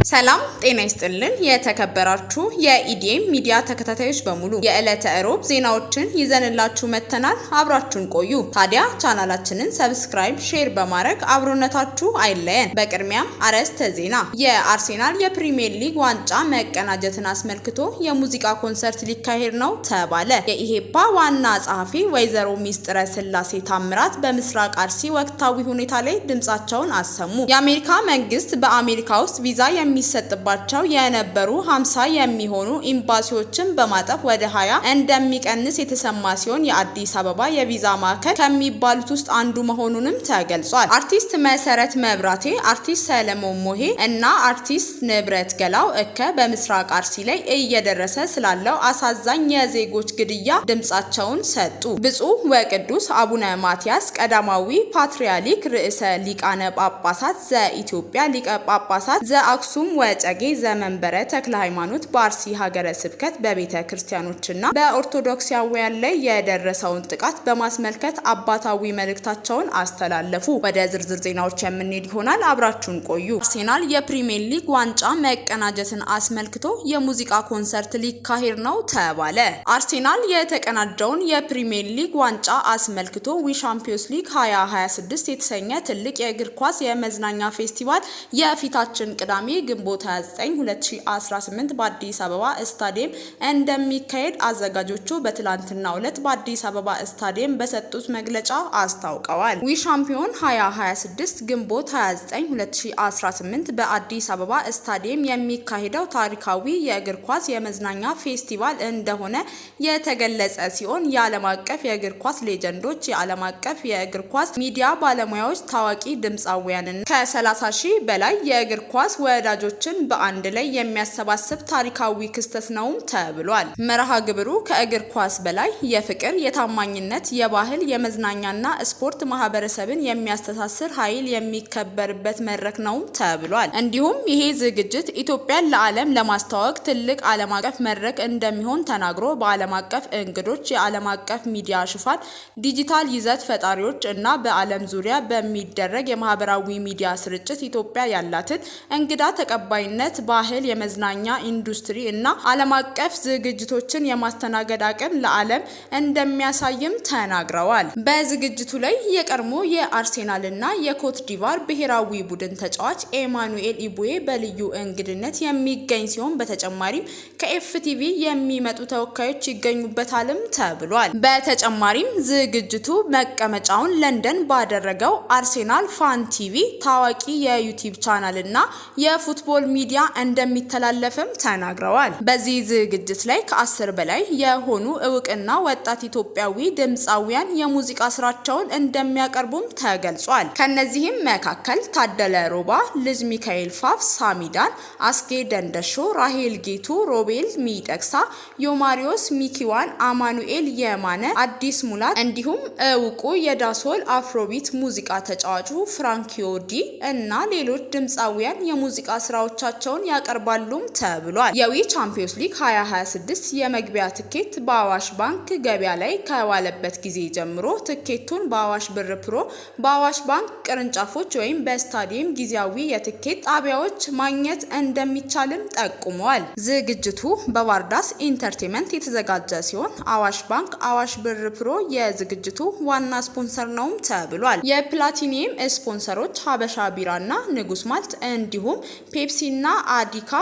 ሰላም ጤና ይስጥልን። የተከበራችሁ የኢዲኤም ሚዲያ ተከታታዮች በሙሉ የዕለተ ሮብ ዜናዎችን ይዘንላችሁ መተናል። አብራችሁን ቆዩ። ታዲያ ቻናላችንን ሰብስክራይብ፣ ሼር በማድረግ አብሮነታችሁ አይለየን። በቅድሚያም አርዕስተ ዜና። የአርሴናል የፕሪሚየር ሊግ ዋንጫ መቀናጀትን አስመልክቶ የሙዚቃ ኮንሰርት ሊካሄድ ነው ተባለ። የኢሄፓ ዋና ጸሐፊ ወይዘሮ ሚስጥረ ስላሴ ታምራት በምስራቅ አርሲ ወቅታዊ ሁኔታ ላይ ድምጻቸውን አሰሙ። የአሜሪካ መንግስት በአሜሪካ ውስጥ ቪዛ የሚሰጥባቸው የነበሩ 50 የሚሆኑ ኤምባሲዎችን በማጠፍ ወደ 20 እንደሚቀንስ የተሰማ ሲሆን የአዲስ አበባ የቪዛ ማዕከል ከሚባሉት ውስጥ አንዱ መሆኑንም ተገልጿል። አርቲስት መሰረት መብራቴ፣ አርቲስት ሰለሞን ሞሄ እና አርቲስት ንብረት ገላው እከ በምስራቅ አርሲ ላይ እየደረሰ ስላለው አሳዛኝ የዜጎች ግድያ ድምጻቸውን ሰጡ። ብፁዕ ወቅዱስ አቡነ ማትያስ ቀዳማዊ ፓትርያርክ ርዕሰ ሊቃነ ጳጳሳት ዘኢትዮጵያ ሊቀ ጳጳሳት ዘአክሱም ወጨጌ ዘመንበረ ተክለ ሃይማኖት በአርሲ ሀገረ ስብከት በቤተ ክርስቲያኖችና በኦርቶዶክሳውያን ላይ የደረሰውን ጥቃት በማስመልከት አባታዊ መልእክታቸውን አስተላለፉ። ወደ ዝርዝር ዜናዎች የምንሄድ ይሆናል። አብራችሁን ቆዩ። አርሴናል የፕሪሚየር ሊግ ዋንጫ መቀናጀትን አስመልክቶ የሙዚቃ ኮንሰርት ሊካሄድ ነው ተባለ። አርሴናል የተቀናጀውን የፕሪሚየር ሊግ ዋንጫ አስመልክቶ ዊ ሻምፒዮንስ ሊግ 2026 የተሰኘ ትልቅ የእግር ኳስ የመዝናኛ ፌስቲቫል የፊታችን ቅዳሜ ግንቦት 29 2018 በአዲስ አበባ ስታዲየም እንደሚካሄድ አዘጋጆቹ በትላንትናው ዕለት በአዲስ አበባ ስታዲየም በሰጡት መግለጫ አስታውቀዋል። ዊ ሻምፒዮን 2026 ግንቦት 29 2018 በአዲስ አበባ ስታዲየም የሚካሄደው ታሪካዊ የእግር ኳስ የመዝናኛ ፌስቲቫል እንደሆነ የተገለጸ ሲሆን የዓለም አቀፍ የእግር ኳስ ሌጀንዶች፣ የዓለም አቀፍ የእግር ኳስ ሚዲያ ባለሙያዎች፣ ታዋቂ ድምፃውያንና ከ30 ሺህ በላይ የእግር ኳስ ወዳጆችን በአንድ ላይ የሚያሰባስብ ታሪካዊ ክስተት ነው ተብሏል። መርሃ ግብሩ ከእግር ኳስ በላይ የፍቅር፣ የታማኝነት፣ የባህል፣ የመዝናኛና ስፖርት ማህበረሰብን የሚያስተሳስር ኃይል የሚከበርበት መድረክ ነው ተብሏል። እንዲሁም ይሄ ዝግጅት ኢትዮጵያን ለዓለም ለማስተዋወቅ ትልቅ ዓለም አቀፍ መድረክ እንደሚሆን ተናግሮ በዓለም አቀፍ እንግዶች፣ የዓለም አቀፍ ሚዲያ ሽፋን፣ ዲጂታል ይዘት ፈጣሪዎች እና በዓለም ዙሪያ በሚደረግ የማህበራዊ ሚዲያ ስርጭት ኢትዮጵያ ያላትን እንግዳ ተቀባይነት፣ ባህል፣ የመዝናኛ ኢንዱስትሪ እና ዓለም አቀፍ ዝግጅቶችን የማስተናገድ አቅም ለዓለም እንደሚያሳይም ተናግረዋል። በዝግጅቱ ላይ የቀድሞ የአርሴናል እና የኮት ዲቫር ብሔራዊ ቡድን ተጫዋች ኤማኑኤል ኢቡዌ በልዩ እንግድነት የሚገኝ ሲሆን በተጨማሪም ከኤፍቲቪ የሚመጡ ተወካዮች ይገኙበታልም ተብሏል። በተጨማሪም ዝግጅቱ መቀመጫውን ለንደን ባደረገው አርሴናል ፋን ቲቪ ታዋቂ የዩቲዩብ ቻናል እና የፉትቦል ሚዲያ እንደሚተላለፍም ተናግረዋል። በዚህ ዝግጅት ላይ ከ10 በላይ የሆኑ እውቅና ወጣት ኢትዮጵያዊ ድምፃውያን የሙዚቃ ስራቸውን እንደሚያቀርቡም ተገልጿል። ከነዚህም መካከል ታደለ ሮባ፣ ልጅ ሚካኤል ፋፍ፣ ሳሚዳን፣ አስጌ ደንደሾ፣ ራሄል ጌቱ፣ ሮቤል ሚደቅሳ፣ ዮማሪዮስ ሚኪዋን፣ አማኑኤል የማነ፣ አዲስ ሙላት እንዲሁም እውቁ የዳሶል አፍሮቢት ሙዚቃ ተጫዋቹ ፍራንኪዮ ዲ እና ሌሎች ድምፃውያን የሙዚቃ ስራዎቻቸውን ያቀርባሉም ተብሏል። የዊ ቻምፒዮንስ ሊግ 2026 የመግቢያ ትኬት በአዋሽ ባንክ ገበያ ላይ ከዋለበት ጊዜ ጀምሮ ትኬቱን በአዋሽ ብር ፕሮ፣ በአዋሽ ባንክ ቅርንጫፎች ወይም በስታዲየም ጊዜያዊ የትኬት ጣቢያዎች ማግኘት እንደሚቻልም ጠቁመዋል። ዝግጅቱ በዋርዳስ ኢንተርቴንመንት የተዘጋጀ ሲሆን አዋሽ ባንክ፣ አዋሽ ብር ፕሮ የዝግጅቱ ዋና ስፖንሰር ነው ተብሏል። የፕላቲኒየም ስፖንሰሮች ሀበሻ ቢራና ንጉስ ማልት እንዲሁም ፔፕሲና አዲካ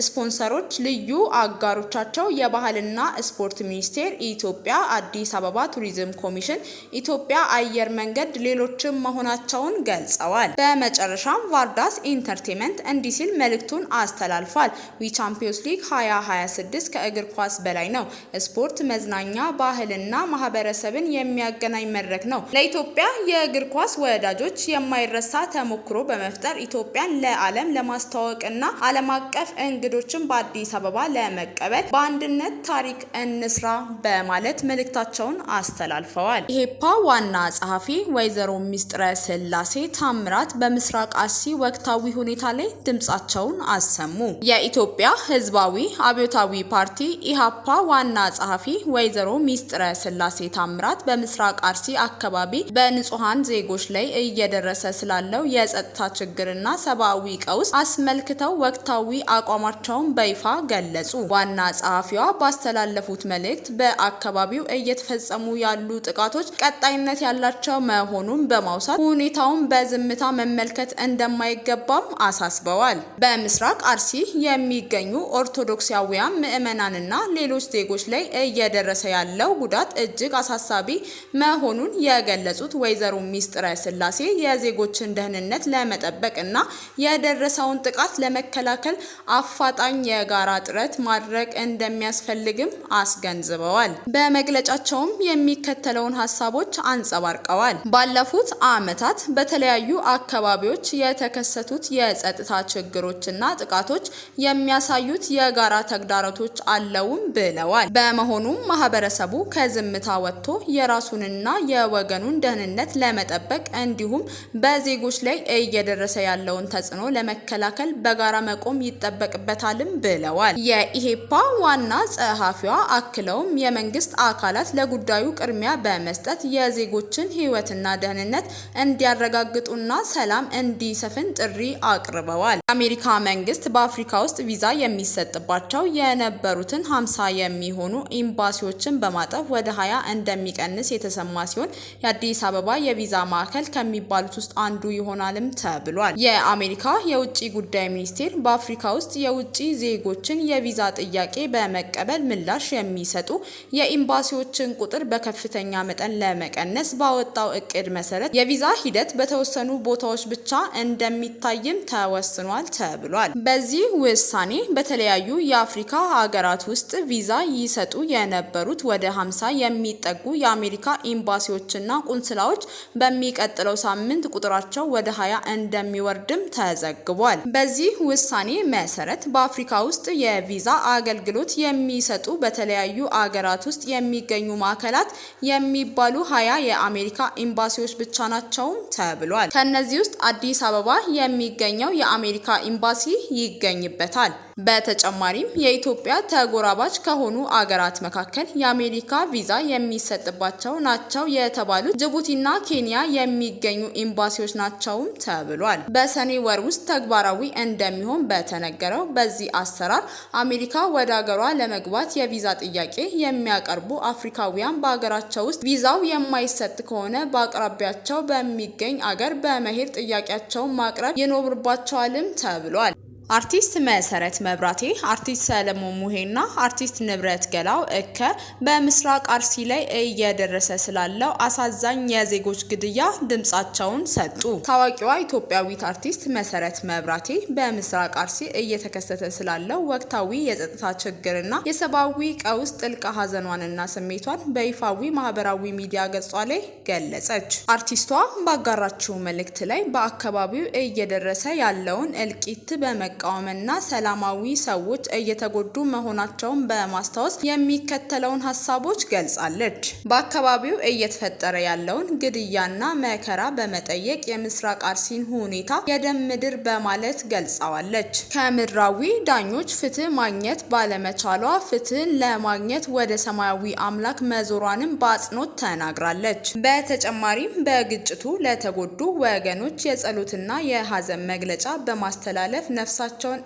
ስፖንሰሮች፣ ልዩ አጋሮቻቸው የባህልና ስፖርት ሚኒስቴር፣ ኢትዮጵያ አዲስ አበባ ቱሪዝም ኮሚሽን፣ ኢትዮጵያ አየር መንገድ ሌሎችም መሆናቸውን ገልጸዋል። በመጨረሻም ቫርዳስ ኢንተርቴንመንት እንዲህ ሲል መልእክቱን አስተላልፏል። ዊ ቻምፒዮንስ ሊግ 2026 ከእግር ኳስ በላይ ነው። ስፖርት፣ መዝናኛ፣ ባህልና ማህበረሰብን የሚያገናኝ መድረክ ነው። ለኢትዮጵያ የእግር ኳስ ወዳጆች የማይረሳ ተሞክሮ በመፍጠር ኢትዮጵያን ለዓለም ለማስተዋወቅና ዓለም አቀፍ እንግዶችን በአዲስ አበባ ለመቀበል በአንድነት ታሪክ እንስራ በማለት መልእክታቸውን አስተላልፈዋል። ኢሄፓ ዋና ጸሐፊ ወይዘሮ ሚስጥረ ስላሴ ታምራት በምስራቅ አርሲ ወቅታዊ ሁኔታ ላይ ድምጻቸውን አሰሙ። የኢትዮጵያ ሕዝባዊ አብዮታዊ ፓርቲ ኢሃፓ ዋና ጸሐፊ ወይዘሮ ሚስጥረ ስላሴ ታምራት በምስራቅ አርሲ አካባቢ በንጹሃን ዜጎች ላይ እየደረሰ ስላለው የጸጥታ ችግርና ሰብአዊ ቀውስ አስመልክተው ወቅታዊ አቋማቸውን በይፋ ገለጹ። ዋና ጸሐፊዋ ባስተላለፉት መልእክት በአካባቢው እየተፈጸሙ ያሉ ጥቃቶች ቀጣይነት ያላቸው መሆኑን በማውሳት ሁኔታውን በዝምታ መመልከት እንደማይገባም አሳስበዋል። በምስራቅ አርሲ የሚገኙ ኦርቶዶክሳውያን ምዕመናንና ሌሎች ዜጎች ላይ እየደረሰ ያለው ጉዳት እጅግ አሳሳቢ መሆኑን የገለጹት ወይዘሮ ሚስጥረ ስላሴ የዜጎችን ደህንነት ለመጠበቅ እና የደረሰውን ጥቃት ለመከላከል አፋጣኝ የጋራ ጥረት ማድረግ እንደሚያስፈልግም አስገንዝበዋል። በመግለጫቸውም የሚከተለውን ሀሳቦች አንጸባርቀዋል። ባለፉት ዓመታት በተለያዩ አካባቢዎች የተከሰቱት የጸጥታ ችግሮችና ጥቃቶች የሚያሳዩት የጋራ ተግዳሮቶች አለውም ብለዋል። በመሆኑም ማህበረሰቡ ከዝምታ ወጥቶ የራሱንና የወገኑን ደህንነት ለመጠበቅ እንዲሁም በዜጎች ላይ እየደረሰ ያለውን ተጽዕኖ ለመከላከል በጋራ መቆም ይጠበቅበታልም ብለዋል። የኢሄፓ ዋና ጸሐፊዋ አክለውም የመንግስት አካላት ለጉዳዩ ቅድሚያ በመስጠት የዜጎችን ሕይወትና ደህንነት እንዲያረጋግጡና ሰላም እንዲሰፍን ጥሪ አቅርበዋል። የአሜሪካ መንግስት በአፍሪካ ውስጥ ቪዛ የሚሰጥባቸው የነበሩትን 50 የሚሆኑ ኤምባሲዎችን በማጠፍ ወደ 20 እንደሚቀንስ የተሰማ ሲሆን የአዲስ አበባ የቪዛ ማዕከል ከሚባሉት ውስጥ አንዱ ይሆናልም ተብሏል። የአሜሪካ የውጭ ጉዳይ ሚኒስቴር በአፍሪካ ውስጥ የውጭ ዜጎችን የቪዛ ጥያቄ በመቀበል ምላሽ የሚሰጡ የኤምባሲዎችን ቁጥር በከፍተኛ መጠን ለመቀነስ ባወጣው እቅድ መሰረት የቪዛ ሂደት በተወሰኑ ቦታዎች ብቻ እንደሚታይም ተወስኗል ተብሏል። በዚህ ውሳኔ በተለያዩ የአፍሪካ ሀገራት ውስጥ ቪዛ ይሰጡ የነበሩት ወደ 50 የሚጠጉ የአሜሪካ ኤምባሲዎችና ቁንስላዎች በሚቀጥለው ሳምንት ቁጥራቸው ወደ 20 እንደሚወርድም ተዘግቧል። በዚህ ውሳኔ መሰረት በአፍሪካ ውስጥ የቪዛ አገልግሎት የሚሰጡ በተለያዩ አገራት ውስጥ የሚገኙ ማዕከላት የሚባሉ 20 የአሜሪካ ኤምባሲዎች ብቻ ናቸውም ተብሏል። ከነዚህ ውስጥ አዲስ አበባ የሚገኘው የአሜሪካ ኤምባሲ ይገኝበታል። በተጨማሪም የኢትዮጵያ ተጎራባች ከሆኑ አገራት መካከል የአሜሪካ ቪዛ የሚሰጥባቸው ናቸው የተባሉት ጅቡቲና ኬንያ የሚገኙ ኤምባሲዎች ናቸውም ተብሏል። በሰኔ ወር ውስጥ ተግባራዊ እንደሚሆን በተነገረው በዚህ አሰራር አሜሪካ ወደ አገሯ ለመግባት የቪዛ ጥያቄ የሚያቀርቡ አፍሪካውያን በአገራቸው ውስጥ ቪዛው የማይሰጥ ከሆነ በአቅራቢያቸው በሚገኝ አገር በመሄድ ጥያቄያቸውን ማቅረብ ይኖርባቸዋልም ተብሏል። አርቲስት መሰረት መብራቴ፣ አርቲስት ሰለሞን ሙሄና አርቲስት ንብረት ገላው እከ በምስራቅ አርሲ ላይ እየደረሰ ስላለው አሳዛኝ የዜጎች ግድያ ድምጻቸውን ሰጡ። ታዋቂዋ ኢትዮጵያዊት አርቲስት መሰረት መብራቴ በምስራቅ አርሲ እየተከሰተ ስላለው ወቅታዊ የጸጥታ ችግርና የሰብአዊ ቀውስ ጥልቅ ሐዘኗንና ስሜቷን በይፋዊ ማህበራዊ ሚዲያ ገጿ ላይ ገለጸች። አርቲስቷ ባጋራችው መልእክት ላይ በአካባቢው እየደረሰ ያለውን እልቂት በመቃወምና ሰላማዊ ሰዎች እየተጎዱ መሆናቸውን በማስታወስ የሚከተለውን ሀሳቦች ገልጻለች። በአካባቢው እየተፈጠረ ያለውን ግድያና መከራ በመጠየቅ የምስራቅ አርሲን ሁኔታ የደም ምድር በማለት ገልጸዋለች። ከምድራዊ ዳኞች ፍትህ ማግኘት ባለመቻሏ ፍትህን ለማግኘት ወደ ሰማያዊ አምላክ መዞሯንም በአጽንኦት ተናግራለች። በተጨማሪም በግጭቱ ለተጎዱ ወገኖች የጸሎትና የሀዘን መግለጫ በማስተላለፍ ነፍሳቸውን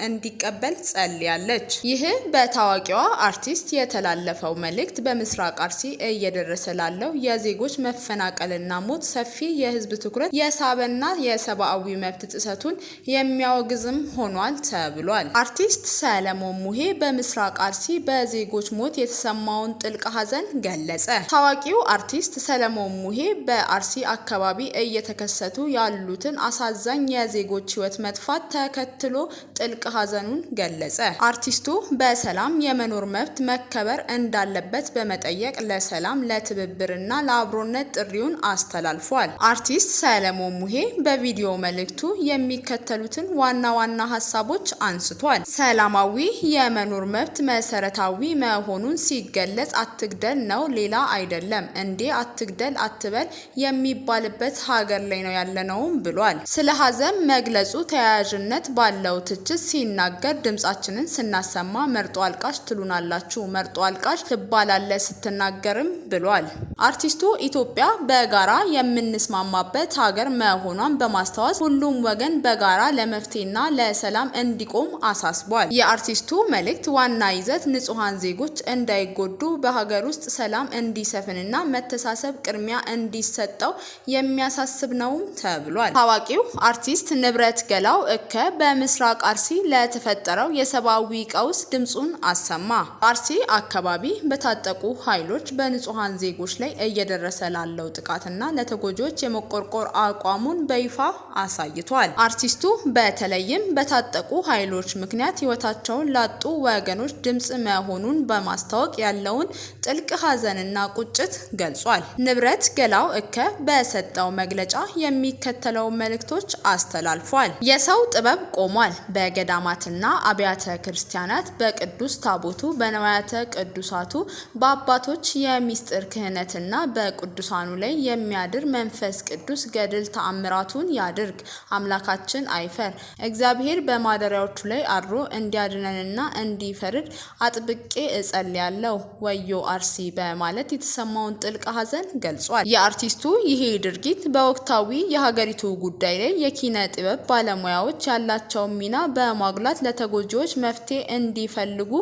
እንዲቀበል ጸልያለች። ይህ በታዋቂዋ አርቲስት የተላለፈው መልእክት በምስራቅ አርሲ እየደረሰ ላለው የዜጎች መፈናቀልና ሞት ሰፊ የህዝብ ትኩረት የሳበና የሰብአዊ መብት ጥሰቱን የሚያወግዝም ሆኗል ተብሏል። አርቲስት ሰለሞን ሙሄ በምስራቅ አርሲ በዜጎች ሞት የተሰማውን ጥልቅ ሐዘን ገለጸ። ታዋቂው አርቲስት ሰለሞን ሙሄ በአርሲ አካባቢ እየተከሰቱ ያሉትን አሳዛኝ የዜጎች ህይወት መጥፋት ተከትሎ ጥልቅ ሐዘኑን ገለጸ። አርቲስቱ በሰላም የመኖር መብት መከበር እንዳለበት በመጠየቅ ለሰላም ለትብብርና ለአብሮነት ጥሪውን አስተላልፏል። አርቲስት ሰለሞን ሙሄ በቪዲዮ መልእክቱ የሚከተሉትን ዋና ዋና ሀሳቦች አንስቷል። ሰላማዊ የመኖር መብት መሰረታዊ መሆኑን ሲገለጽ አትግደል ነው፣ ሌላ አይደለም። እንዴ አትግደል አትበል የሚባልበት ሀገር ላይ ነው ያለነውም ብሏል። ስለ ሐዘን መግለጹ ተያያዥነት ባለው ትችት አርቲስቶችስ ሲናገር ድምጻችንን ስናሰማ መርጦ አልቃሽ ትሉናላችሁ፣ መርጦ አልቃሽ ትባላለ ስትናገርም ብሏል። አርቲስቱ ኢትዮጵያ በጋራ የምንስማማበት ሀገር መሆኗን በማስታወስ ሁሉም ወገን በጋራ ለመፍትሄና ለሰላም እንዲቆም አሳስቧል። የአርቲስቱ መልእክት ዋና ይዘት ንጹሃን ዜጎች እንዳይጎዱ በሀገር ውስጥ ሰላም እንዲሰፍንና መተሳሰብ ቅድሚያ እንዲሰጠው የሚያሳስብ ነው ተብሏል። ታዋቂው አርቲስት ንብረት ገላው እከ በምስራቅ አርሲ ለተፈጠረው የሰብአዊ ቀውስ ድምጹን አሰማ። አርሲ አካባቢ በታጠቁ ኃይሎች በንጹሃን ዜጎች ላይ እየደረሰ ላለው ጥቃትና ለተጎጂዎች የመቆርቆር አቋሙን በይፋ አሳይቷል። አርቲስቱ በተለይም በታጠቁ ኃይሎች ምክንያት ህይወታቸውን ላጡ ወገኖች ድምጽ መሆኑን በማስታወቅ ያለውን ጥልቅ ሐዘንና ቁጭት ገልጿል። ንብረት ገላው እከ በሰጠው መግለጫ የሚከተለው መልእክቶች አስተላልፏል። የሰው ጥበብ ቆሟል። በገዳማትና አብያተ ክርስቲያናት በቅዱስ ታቦቱ በነዋያተ ቅዱሳቱ በአባቶች የሚስጥር ክህነትና በቅዱሳኑ ላይ የሚያድር መንፈስ ቅዱስ ገድል ተአምራቱን ያድርግ። አምላካችን አይፈር። እግዚአብሔር በማደሪያዎቹ ላይ አድሮ እንዲያድነንና እንዲፈርድ አጥብቄ እጸልያለሁ። ወዮ አርሲ በማለት የተሰማውን ጥልቅ ሐዘን ገልጿል። የአርቲስቱ ይሄ ድርጊት በወቅታዊ የሀገሪቱ ጉዳይ ላይ የኪነ ጥበብ ባለሙያዎች ያላቸውን ሚና በማጉላት ለተጎጂዎች መፍትሄ እንዲፈልጉ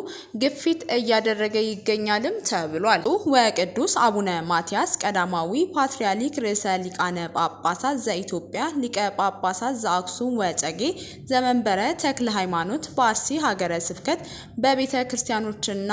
ግፊት እያደረገ ይገኛልም ተብሏል። ወቅዱስ አቡነ ማትያስ ቀዳማዊ ፓትርያርክ ርዕሰ ሊቃነ ጳጳሳት ዘኢትዮጵያ ሊቀ ጳጳሳት ዘአክሱም ወዕጨጌ ዘመንበረ ተክለ ሃይማኖት በአርሲ ሀገረ ስብከት በቤተ ክርስቲያኖችና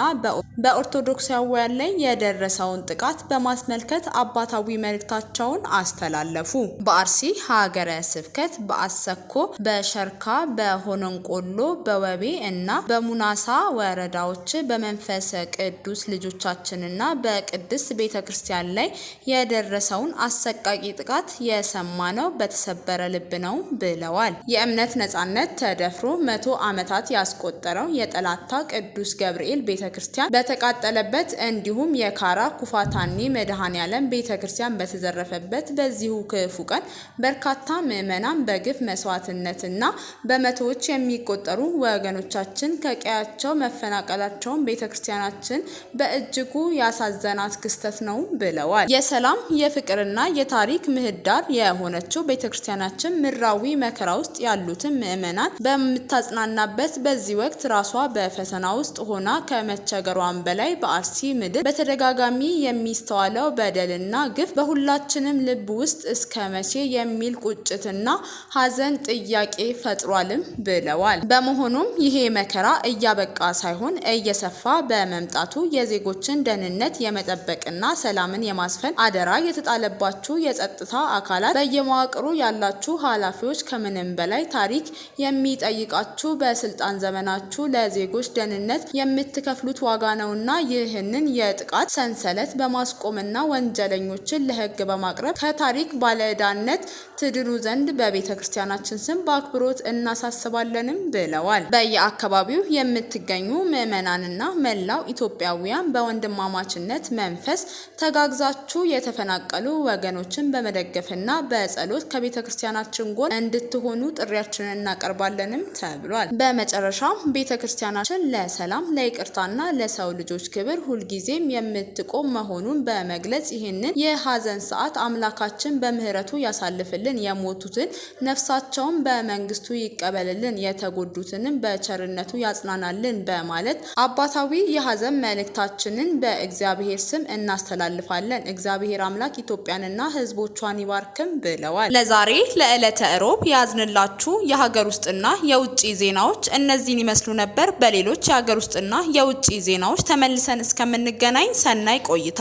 በኦርቶዶክሳውያን ላይ የደረሰውን ጥቃት በማስመልከት አባታዊ መልእክታቸውን አስተላለፉ። በአርሲ ሀገረ ስብከት በአሰኮ፣ በሸርካ፣ በሆነንቆሎ፣ በወቤ እና በሙናሳ ወረዳዎች በመንፈስ ቅዱስ ልጆቻችንና በቅድስት ቤተ ክርስቲያን ላይ የደረሰውን አሰቃቂ ጥቃት የሰማነው በተሰበረ ልብ ነው ብለዋል። የእምነት ነጻነት ተደፍሮ 100 ዓመታት ያስቆጠረው የጠላታ ቅዱስ ገብርኤል ቤተ ክርስቲያን በተቃጠለበት እንዲሁም የካራ ኩፋታኒ መድኃኔዓለም ቤተ ክርስቲያን በተዘረፈበት በዚሁ ክፉ ቀን በርካታ ምዕመናን በግፍ መስዋዕትነትና በመቶዎች የሚቆጠሩ ወገኖቻችን ከቀያቸው መፈናቀላቸውን ቤተ ክርስቲያናችን በእጅጉ ያሳዘናት ክስተት ነው ብለዋል። የሰላም የፍቅርና የታሪክ ምህዳር የሆነችው ቤተ ክርስቲያናችን ምድራዊ መከራ ውስጥ ያሉትን ምዕመናን በምታጽናናበት በዚህ ወቅት ራሷ በፈተና ውስጥ ሆና ከመቸገሯን በላይ በአርሲ ምድር በተደጋጋሚ የሚስተዋለው በደልና ግፍ በሁላችንም ልብ ውስጥ እስከ መቼ የሚል ቁጭትና ሐዘን ጥያቄ ፈጥሯልም ብለዋል። በመሆኑም ይሄ መከራ እያበቃ ሳይሆን እየሰፋ በመምጣቱ የዜጎችን ደህንነት የመጠበቅና ሰላምን የማስፈን አደራ የተጣለባችሁ የጸጥታ አካላት በየመዋቅሩ ያላችሁ ኃላፊዎች ከምንም በላይ ታሪክ የሚጠይቃችሁ በስልጣን ዘመናችሁ ለዜጎች ደህንነት የምትከፍሉት ዋጋ ነውና ይህንን የጥቃት ሰንሰለት በማስቆምና ወንጀለኞችን ለሕግ በማቅረብ ከታሪክ ባለዕዳነት ትድኑ ዘንድ በቤተ ክርስቲያናችን ስም በአክብሮት እናሳስባለንም ብለዋል። በየአካባቢው የምትገኙ ምዕመናንና መላው ኢትዮጵያውያን በወንድማማችነት መንፈስ ተጋግዛችሁ የተፈናቀሉ ወገኖችን በመደገፍና በጸሎት ከቤተ ክርስቲያናችን ጎን እንድትሆኑ ጥሪያችንን እናቀርባለንም ተብሏል። በመጨረሻም ቤተ ክርስቲያናችን ለሰላም ለይቅርታና ለሰው ልጆች ክብር ሁልጊዜም የምትቆም መሆኑን በመግለጽ ይህንን የሐዘን ሰዓት አምላካችን በምህረቱ ያሳልፍልን፣ የሞቱትን ነፍሳቸውን በመንግስቱ ይቀበልልን፣ የተጎዱትንም በቸርነቱ ያጽናናልን በማለት አባታዊ የሐዘን መልእክታችንን በእግዚአብሔር ስም እናስተላልፋለን። እግዚአብሔር አምላክ ኢትዮጵያንና ሕዝቦቿን ይባርክም ብለዋል። ለዛሬ ለዕለተ ሮብ ያዝንላችሁ የሀገር ውስጥና የውጭ ዜናዎች እነዚህን ይመስሉ ነበር። በሌሎች የሀገር ውስጥና የውጭ ዜናዎች ተመልሰን እስከምንገናኝ ሰናይ ቆይታ